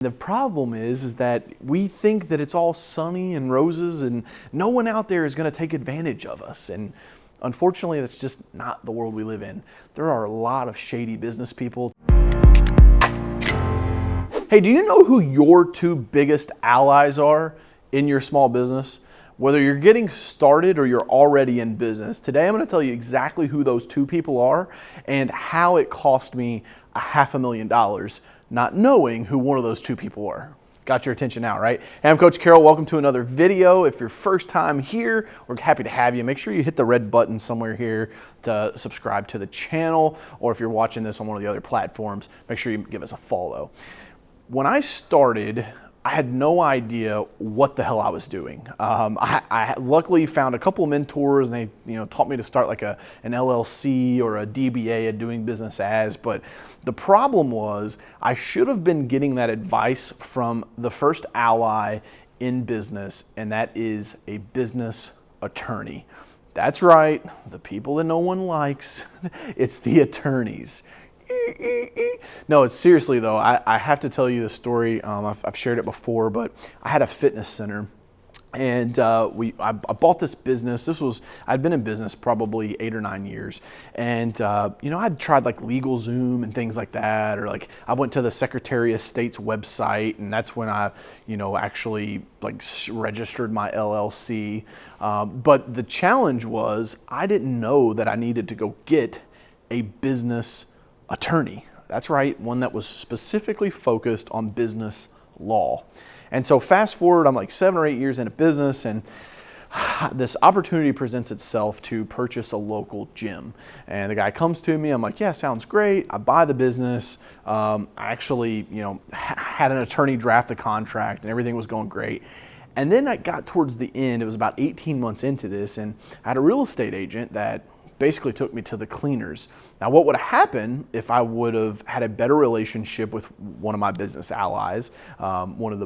The problem is that we think that it's all sunny and roses and no one out there is going to take advantage of us. And unfortunately, that's just not the world we live in. There are a lot of shady business people. Hey, do you know who your two biggest allies are in your small business? Whether you're getting started or you're already in business, today I'm going to tell you exactly who those two people are and how it cost me $500,000 not knowing who one of those two people were. Got your attention now, right? Hey, I'm Coach Carroll. Welcome to another video. If you're first time here, we're happy to have you. Make sure you hit the red button somewhere here to subscribe to the channel, or if you're watching this on one of the other platforms, make sure you give us a follow. When I started, I had no idea what the hell I was doing. I luckily found a couple of mentors, and they taught me to start like an LLC or a DBA, a doing business as. But the problem was I should have been getting that advice from the first ally in business, and that is a business attorney. That's right, the people that no one likes. It's the attorneys. No, it's seriously though, I have to tell you the story. I've shared it before, but I had a fitness center, and I bought this business. I'd been in business probably 8 or 9 years, and I'd tried like LegalZoom and things like that, or like I went to the Secretary of State's website, and that's when I actually like registered my LLC. But the challenge was I didn't know that I needed to go get a business attorney. That's right, one that was specifically focused on business law. And so fast forward, I'm like 7 or 8 years into business, and this opportunity presents itself to purchase a local gym. And the guy comes to me, I'm like, yeah, sounds great. I buy the business. I actually, had an attorney draft the contract, and everything was going great. And then I got towards the end, it was about 18 months into this, and I had a real estate agent that basically took me to the cleaners. Now, what would have happened if I would have had a better relationship with one of my business allies, one of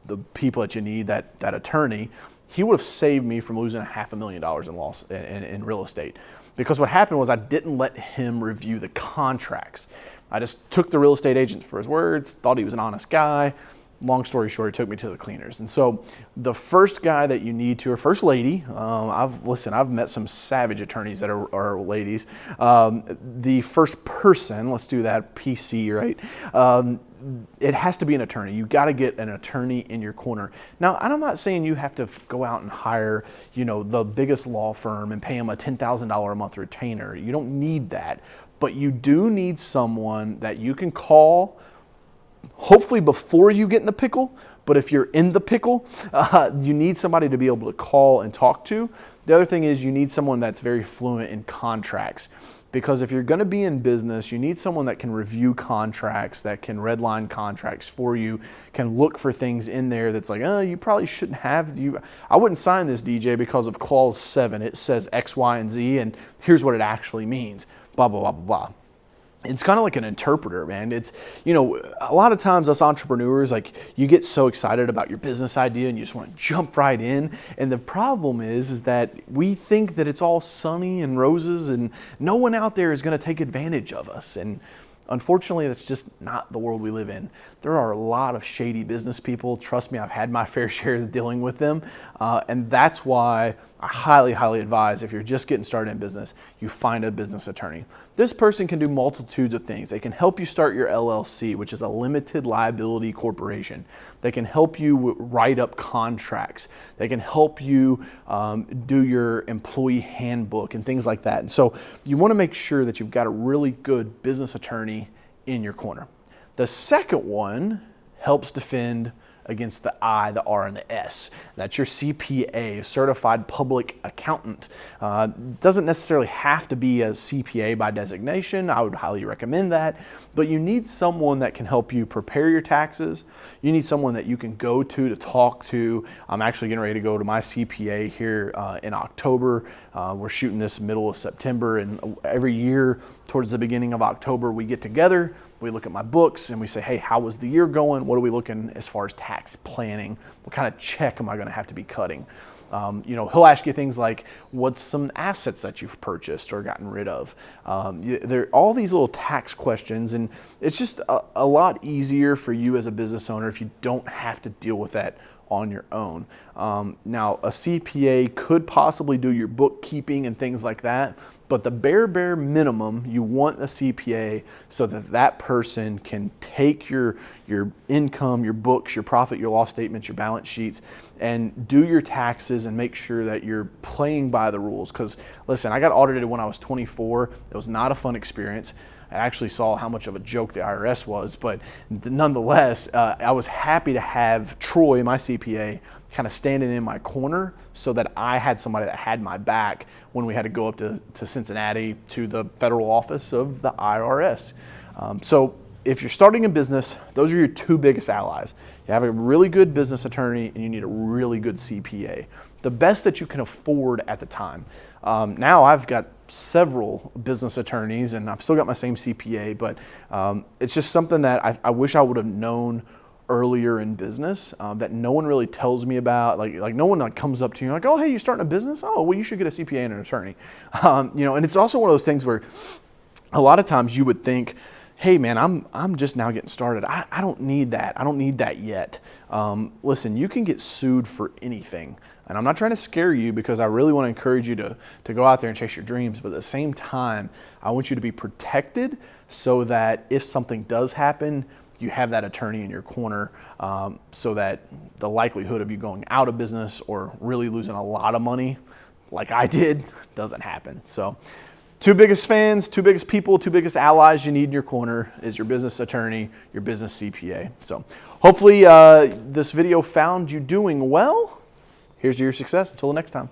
the people that you need, that attorney? He would have saved me from losing $500,000 in loss in real estate. Because what happened was I didn't let him review the contracts. I just took the real estate agent for his words, thought he was an honest guy. Long story short, he took me to the cleaners. And so the first guy that you need to, or first lady, I've met some savage attorneys that are ladies. The first person, let's do that, PC, right? It has to be an attorney. You got to get an attorney in your corner. Now, I'm not saying you have to go out and hire, the biggest law firm and pay them a $10,000 a month retainer. You don't need that. But you do need someone that you can call, hopefully before you get in the pickle, but if you're in the pickle, you need somebody to be able to call and talk to. The other thing is you need someone that's very fluent in contracts, because if you're going to be in business, you need someone that can review contracts, that can redline contracts for you, can look for things in there that's like, you probably shouldn't have. I wouldn't sign this, DJ, because of clause 7. It says X, Y, and Z, and here's what it actually means, blah, blah, blah, blah, blah. It's kind of like an interpreter, man. It's, a lot of times us entrepreneurs, like, you get so excited about your business idea and you just want to jump right in. And the problem is that we think that it's all sunny and roses and no one out there is going to take advantage of us. And unfortunately, that's just not the world we live in. There are a lot of shady business people. Trust me, I've had my fair share of dealing with them. And that's why I highly, highly advise, if you're just getting started in business, you find a business attorney. This person can do multitudes of things. They can help you start your LLC, which is a limited liability corporation. They can help you write up contracts. They can help you do your employee handbook and things like that. And so you want to make sure that you've got a really good business attorney in your corner. The second one helps defend against the I, the R, and the S. That's your CPA, Certified Public Accountant. Doesn't necessarily have to be a CPA by designation. I would highly recommend that. But you need someone that can help you prepare your taxes. You need someone that you can go to talk to. I'm actually getting ready to go to my CPA here in October. We're shooting this middle of September, and every year towards the beginning of October, we get together. We look at my books and we say, hey, how was the year going? What are we looking as far as tax planning? What kind of check am I going to have to be cutting? He'll ask you things like, what's some assets that you've purchased or gotten rid of? There are all these little tax questions, and it's just a lot easier for you as a business owner if you don't have to deal with that on your own. Now, a CPA could possibly do your bookkeeping and things like that, but the bare minimum, you want a CPA so that that person can take your income, your books, your profit, your loss statements, your balance sheets, and do your taxes and make sure that you're playing by the rules. Because listen, I got audited when I was 24. It was not a fun experience. I actually saw how much of a joke the IRS was, but nonetheless, I was happy to have Troy, my CPA, kind of standing in my corner so that I had somebody that had my back when we had to go up to Cincinnati to the federal office of the IRS. So if you're starting a business, those are your two biggest allies. You have a really good business attorney and you need a really good CPA. The best that you can afford at the time. Now I've got several business attorneys and I've still got my same CPA, but it's just something that I wish I would have known earlier in business that no one really tells me about. Like no one comes up to you like, oh, hey, you starting a business? Oh, well, you should get a CPA and an attorney. And it's also one of those things where a lot of times you would think, hey man, I'm just now getting started. I don't need that. I don't need that yet. Listen, you can get sued for anything. And I'm not trying to scare you because I really want to encourage you to go out there and chase your dreams. But at the same time, I want you to be protected so that if something does happen, you have that attorney in your corner so that the likelihood of you going out of business or really losing a lot of money like I did doesn't happen. So two biggest fans, two biggest people, two biggest allies you need in your corner is your business attorney, your business CPA. So hopefully this video found you doing well. Here's to your success. Until the next time.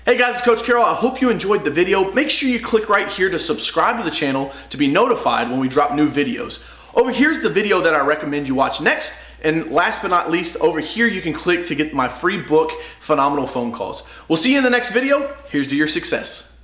Hey guys, it's Coach Carroll. I hope you enjoyed the video. Make sure you click right here to subscribe to the channel to be notified when we drop new videos. Over here's the video that I recommend you watch next. And last but not least, over here you can click to get my free book, Phenomenal Phone Calls. We'll see you in the next video. Here's to your success.